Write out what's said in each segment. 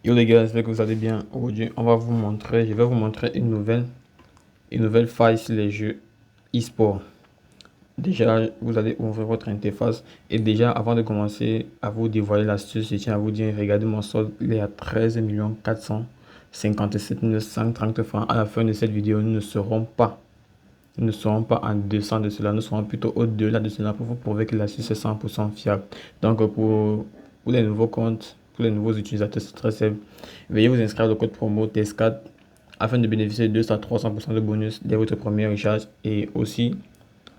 Yo les gars, j'espère que vous allez bien. Aujourd'hui, je vais vous montrer une nouvelle faille sur les jeux e-sport. Déjà, vous allez ouvrir votre interface et déjà, avant de commencer à vous dévoiler l'astuce, je tiens à vous dire, regardez mon solde, il est à 13 457 130 francs. À la fin de cette vidéo, nous ne serons pas en deçà de cela, nous serons plutôt au-delà de cela pour vous prouver que l'astuce est 100% fiable. Donc, pour les nouveaux comptes, pour les nouveaux utilisateurs, c'est très simple. Veuillez vous inscrire au code promo TES4 afin de bénéficier de 200 à 300% de bonus dès votre premier recharge et aussi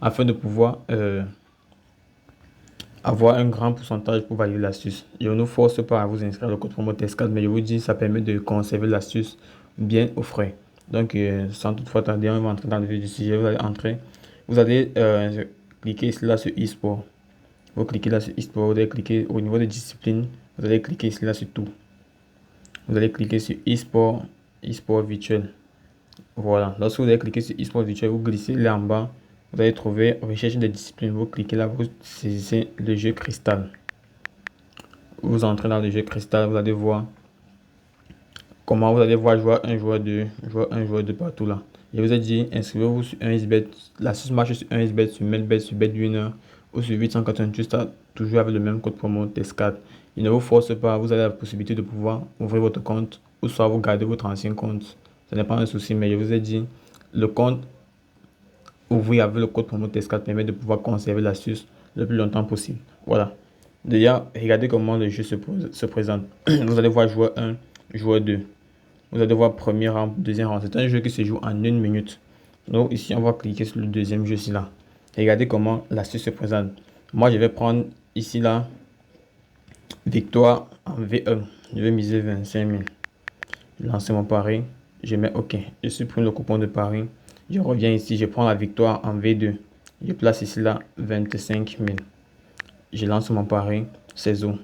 afin de pouvoir avoir un grand pourcentage pour valider l'astuce. Je ne vous force pas à vous inscrire au code promo TES4, mais je vous dis ça permet de conserver l'astuce bien au frais. Donc, sans toutefois tarder, on va entrer dans le vif du sujet. Vous allez cliquer ici là sur e-sport. Vous cliquez là sur e-sport, vous allez cliquer au niveau des disciplines, vous allez cliquer ici là sur tout. Vous allez cliquer sur e-sport, e-sport virtuel. Voilà, lorsque vous allez cliquer sur e-sport virtuel, vous glissez là en bas, vous allez trouver recherche des disciplines. Vous cliquez là, vous saisissez le jeu cristal. Vous entrez dans le jeu cristal, vous allez voir comment vous allez voir joueur 1, joueur 2, joueur 1, joueur 2 partout là. Je vous ai dit, inscrivez-vous sur 1xBet. La suite marche sur 1xBet, sur MailBet, sur BetWinner ou sur 888 Stars, toujours avec le même code promo TES4. Il ne vous force pas, vous avez la possibilité de pouvoir ouvrir votre compte ou soit vous gardez votre ancien compte. Ce n'est pas un souci, mais je vous ai dit, le compte ouvrir avec le code promo TES4 permet de pouvoir conserver l'astuce le plus longtemps possible. Voilà. Déjà, regardez comment le jeu se présente. Vous allez voir joueur 1, joueur 2. Vous allez voir premier round, deuxième round. C'est un jeu qui se joue en une minute. Donc ici, on va cliquer sur le deuxième jeu ici là. Regardez comment l'astuce se présente. Moi, je vais prendre ici là, victoire en V1. Je vais miser 25 000. Je lance mon pari. Je mets OK. Je supprime le coupon de pari. Je reviens ici. Je prends la victoire en V2. Je place ici là 25 000. Je lance mon pari. Saison.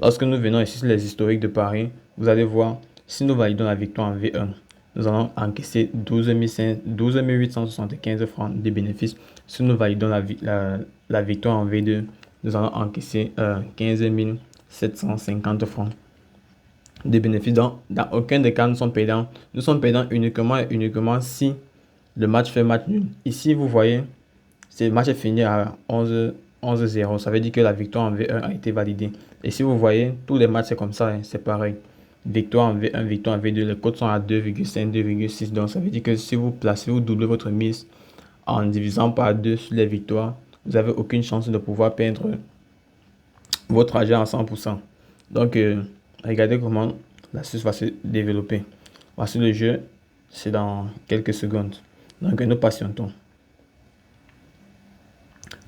Lorsque nous venons ici sur les historiques de Paris, vous allez voir, si nous validons la victoire en V1, nous allons encaisser 12 875 francs de bénéfices. Si nous validons la victoire en V2, nous allons encaisser 15 750 francs de bénéfices. Dans aucun des cas, nous sommes perdants. Nous sommes perdants uniquement et uniquement si le match fait match nul. Ici, vous voyez, le match est fini à 11-0. Ça veut dire que la victoire en V1 a été validée. Et si vous voyez, tous les matchs, c'est comme ça, hein, c'est pareil. Victoire en V1, victoire en V2, les codes sont à 2,5, 2,6. Donc, ça veut dire que si vous doublez votre mise en divisant par 2 sur les victoires, vous n'avez aucune chance de pouvoir perdre votre argent à 100%. Donc, regardez comment l'astuce va se développer. Voici le jeu, c'est dans quelques secondes. Donc, nous patientons.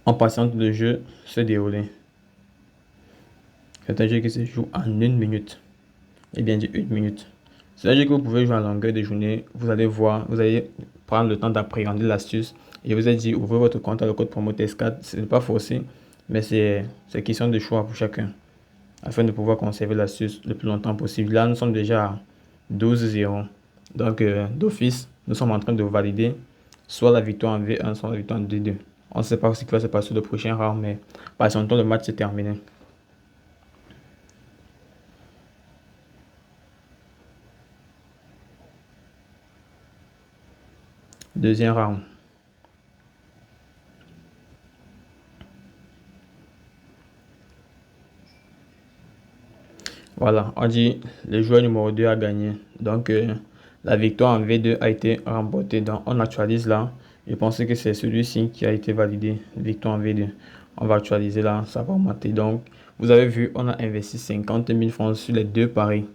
On patiente le jeu se dérouler. C'est un jeu qui se joue en une minute. Et bien dit une minute. C'est un jeu que vous pouvez jouer en longueur de journée. Vous allez voir, vous allez prendre le temps d'appréhender l'astuce. Et je vous ai dit, ouvrez votre compte à le code promo TES4. Ce n'est pas forcé, mais c'est question de choix pour chacun. Afin de pouvoir conserver l'astuce le plus longtemps possible. Là, nous sommes déjà à 12-0. Donc, d'office, nous sommes en train de valider soit la victoire en V1, soit la victoire en D2. On ne sait pas ce qui va se passer le prochain round, mais patientons, le match est terminé. Deuxième round. Voilà, on dit le joueur numéro 2 a gagné. Donc, la victoire en V2 a été remportée. Donc, on actualise là. Je pense que c'est celui-ci qui a été validé. Victoire en V2. On va actualiser là, ça va augmenter. Donc, vous avez vu, on a investi 50 000 francs sur les deux paris.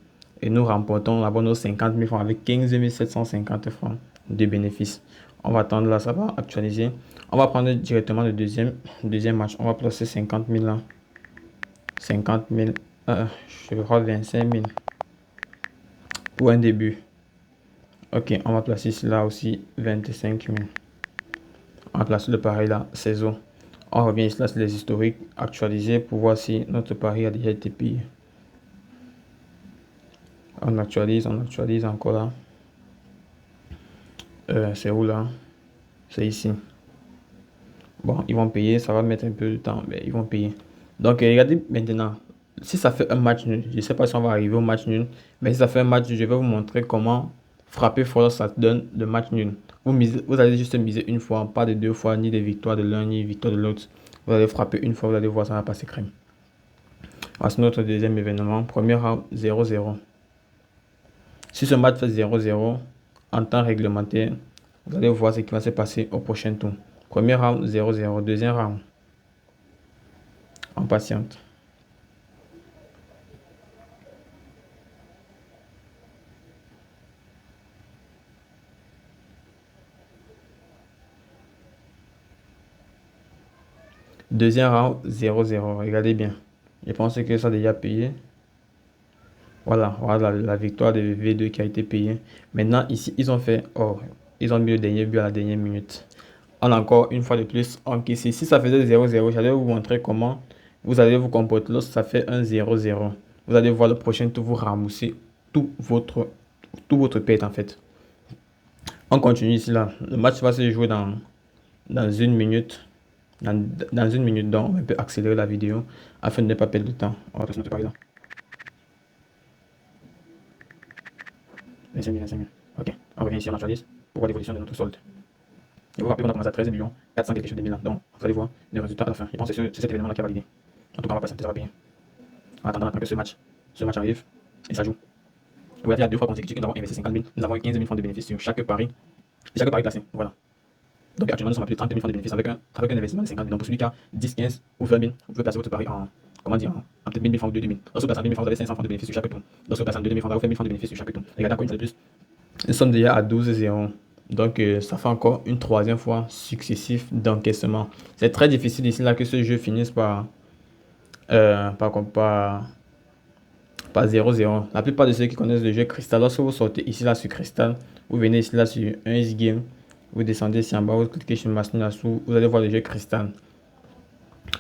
Et nous remportons là-bas nos 50 000 francs avec 15 750 francs de bénéfices. On va attendre là, ça va actualiser. On va prendre directement le deuxième match. On va placer 50 000 là. 50 000. Je crois 25 000 pour un début. Ok, on va placer là aussi 25 000. On va placer le pari là, saison. On revient ici là sur les historiques actualisés pour voir si notre pari a déjà été payé. On actualise encore là. C'est où là? C'est ici. Bon, ils vont payer, ça va mettre un peu de temps, mais ils vont payer. Donc, regardez maintenant. Si ça fait un match nul, je ne sais pas si on va arriver au match nul, mais si ça fait un match nul, je vais vous montrer comment frapper fort, ça te donne le match nul. Vous allez juste miser une fois, pas de deux fois, ni des victoires de l'un, ni des victoires de l'autre. Vous allez frapper une fois, vous allez voir, ça va passer crème. Voici notre deuxième événement. Premier round, 0-0. Si ce match fait 0-0, en temps réglementaire, vous allez voir ce qui va se passer au prochain tour. Premier round, 0-0. Deuxième round, on patiente. Deuxième round, 0-0. Regardez bien. Je pense que ça a déjà payé. Voilà, voilà la victoire de V2 qui a été payée. Maintenant, ici, ils ont fait... Oh, ils ont mis le dernier but à la dernière minute. On a encore une fois de plus encaissé. Si ça faisait 0-0, j'allais vous montrer comment vous allez vous comporter lorsque ça fait un 0-0. Vous allez voir le prochain tour, vous ramousser tout votre perte en fait. On continue ici là. Le match va se jouer dans une minute. Dans une minute, donc on peut accélérer la vidéo afin de ne pas perdre de temps. On va passer notre pari là. 25 000, 25 000. Ok, on revient ici, on actualise pour voir l'évolution de notre solde. Et vous rappelez qu'on a commencé à 13 millions 400 quelque chose de 1000 ans. Donc, vous allez voir les résultats à la fin. Je pense que c'est cet événement-là qui a validé. En tout cas, on va patienter, ça va bien. En attendant que ce match arrive et ça joue. Vous voyez, il y a deux fois consécutif que nous avons investi 50 000. Nous avons eu 15 000 francs de bénéfices sur chaque pari placé. Voilà. Donc, actuellement, nous sommes à plus de 30 000 francs de bénéfices avec un investissement de 50 000. Donc, pour celui qui a 10, 15 ou 20 000, vous pouvez placer votre pari en peut-être 1000 francs ou 2 000. Lorsque vous placez en 1000 francs, vous avez 500 francs de bénéfices sur chaque tour. Lorsque vous placez en 2 000 francs, vous avez 1000 francs de bénéfices sur chaque tour. Regardez encore une fois de plus. Nous sommes déjà à 12-0. Donc, ça fait encore une troisième fois successive d'encaissement. C'est très difficile ici là que ce jeu finisse par 0-0. La plupart de ceux qui connaissent le jeu Crystal, lorsque vous sortez ici là sur Crystal, vous venez ici là sur un game, vous descendez ici en bas, vous cliquez sur machine là-dessous, vous allez voir le jeu Crystal.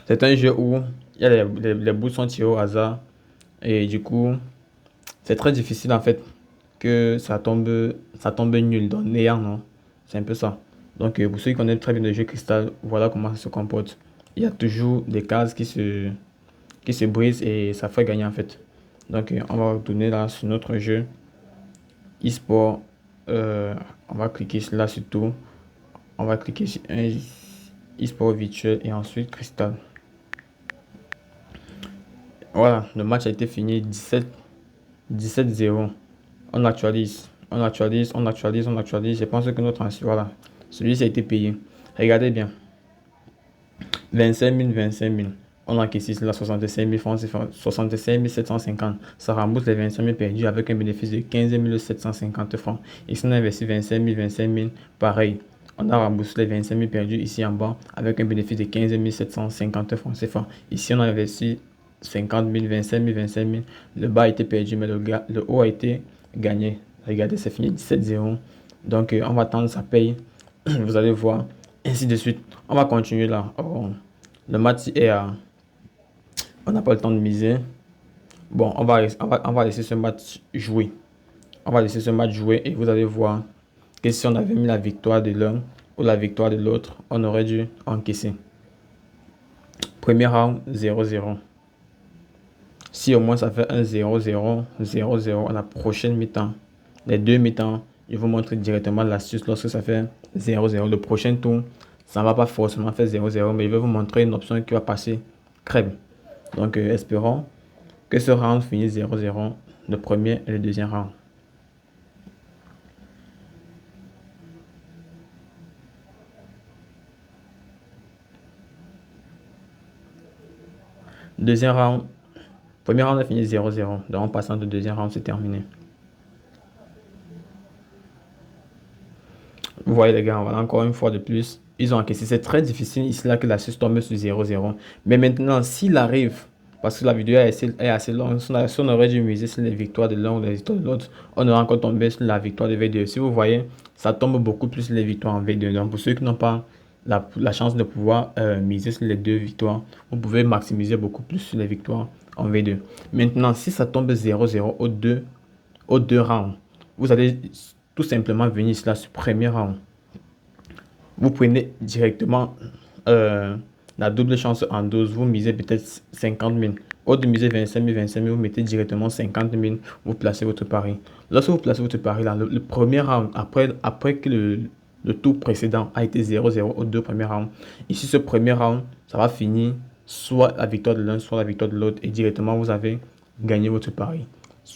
C'est un jeu où il y a les bouts sont tirés au hasard et du coup, c'est très difficile en fait que ça tombe nul dans néant, non? C'est un peu ça. Donc, pour ceux qui connaissent très bien le jeu Crystal, voilà comment ça se comporte. Il y a toujours des cases qui se brisent et ça fait gagner en fait. Donc, on va retourner là sur notre jeu e-sport. On va cliquer là sur tout. On va cliquer sur un e-sport virtuel et ensuite Crystal. Voilà, le match a été fini 17-0. On actualise. Je pense que notre answer, voilà. Celui-ci a été payé. Regardez bien. 25 000. On encaisse là 65 000 francs, 65 750. Ça rembourse les 25 000 perdus avec un bénéfice de 15 750 francs. Ici, on a investi 25 000. Pareil. On a remboursé les 25 000 perdus ici en bas avec un bénéfice de 15 750 francs CFA. Ici, on a investi 50 000, 25 000. Le bas a été perdu, mais le haut a été gagné. Regardez, c'est fini 17-0. Donc, on va attendre ça paye. Vous allez voir. Ainsi de suite. On va continuer là. Le match est à... On n'a pas le temps de miser. Bon, on va laisser ce match jouer. Et vous allez voir que si on avait mis la victoire de l'un ou la victoire de l'autre, on aurait dû encaisser. Premier round, 0-0. Si au moins ça fait un 0-0, 0-0 à la prochaine mi-temps, les deux mi-temps, je vous montre directement l'astuce lorsque ça fait 0-0. Le prochain tour, ça ne va pas forcément faire 0-0, mais je vais vous montrer une option qui va passer crème. Donc, espérons que ce round finisse 0-0, le premier et le deuxième round. Deuxième round, premier round a fini 0-0. Donc, en passant de deuxième round, c'est terminé. Vous voyez les gars, voilà encore une fois de plus, ils ont encaissé. C'est très difficile ici là que la suite tombe sur 0-0. Mais maintenant, s'il arrive, parce que la vidéo est assez longue, si on aurait dû miser sur les victoires de l'un ou les victoires de l'autre, on aurait encore tombé sur la victoire de V2. Si vous voyez, ça tombe beaucoup plus sur les victoires en V2. Donc pour ceux qui n'ont pas la chance de pouvoir miser sur les deux victoires, vous pouvez maximiser beaucoup plus sur les victoires en V2. Maintenant, si ça tombe 0-0 aux deux rounds, vous allez tout simplement venir ici là sur premier round. Vous prenez directement la double chance en 12. Vous misez peut-être 50 000. Au de miser 25 000, vous mettez directement 50 000, vous placez votre pari. Lorsque vous placez votre pari là, le premier round, après que le tour précédent a été 0-0 aux deux premiers rounds, ici ce premier round, ça va finir soit la victoire de l'un, soit la victoire de l'autre, et directement vous avez gagné votre pari.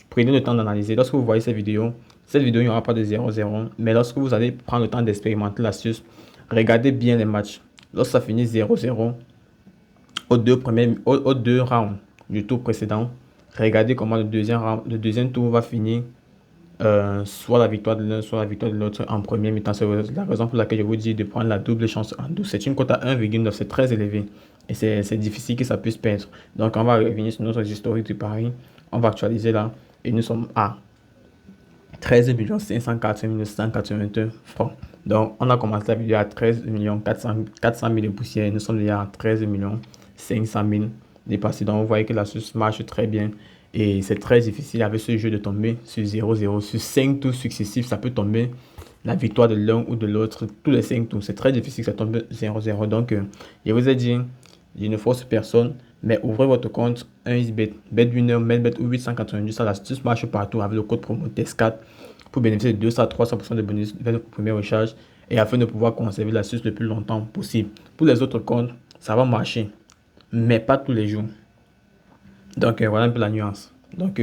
Prenez le temps d'analyser. Lorsque vous voyez cette vidéo, il n'y aura pas de 0-0, mais lorsque vous allez prendre le temps d'expérimenter l'astuce, regardez bien les matchs. Lorsque ça finit 0-0 aux deux rounds du tour précédent, regardez comment le deuxième tour va finir soit la victoire de l'un, soit la victoire de l'autre en premier mi-temps. C'est la raison pour laquelle je vous dis de prendre la double chance en douce. C'est une cote à 1,9, c'est très élevé et c'est difficile que ça puisse perdre. Donc on va revenir sur notre historique du pari, on va actualiser là et nous sommes à 13 580 181 francs. Donc, on a commencé la vidéo à 13 400 000 de poussière. Nous sommes déjà à 13 500 000 dépassés. Donc, vous voyez que la sauce marche très bien. Et c'est très difficile avec ce jeu de tomber sur 0-0. Sur 5 tours successifs, ça peut tomber la victoire de l'un ou de l'autre. Tous les 5 tours, c'est très difficile que ça tombe 0-0. Donc, je vous ai dit, je ne force personne. Mais ouvrez votre compte 1xBet, BetWinner, MainBet ou 890, l'astuce marche partout avec le code promo TES4 pour bénéficier de 200 à 300% de bonus vers votre premier recharge et afin de pouvoir conserver l'astuce le plus longtemps possible. Pour les autres comptes, ça va marcher, mais pas tous les jours. Donc voilà un peu la nuance. Donc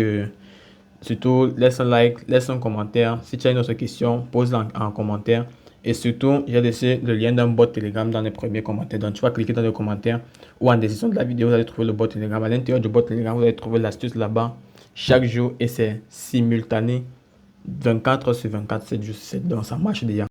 surtout, laisse un like, laisse un commentaire. Si tu as une autre question, pose-la en commentaire. Et surtout, j'ai laissé le lien d'un bot Telegram dans les premiers commentaires. Donc, tu vas cliquer dans les commentaires ou en description de la vidéo, vous allez trouver le bot Telegram. À l'intérieur du bot Telegram, vous allez trouver l'astuce là-bas chaque jour et c'est simultané 24 sur 24, 7 jours sur 7. Donc, ça marche déjà.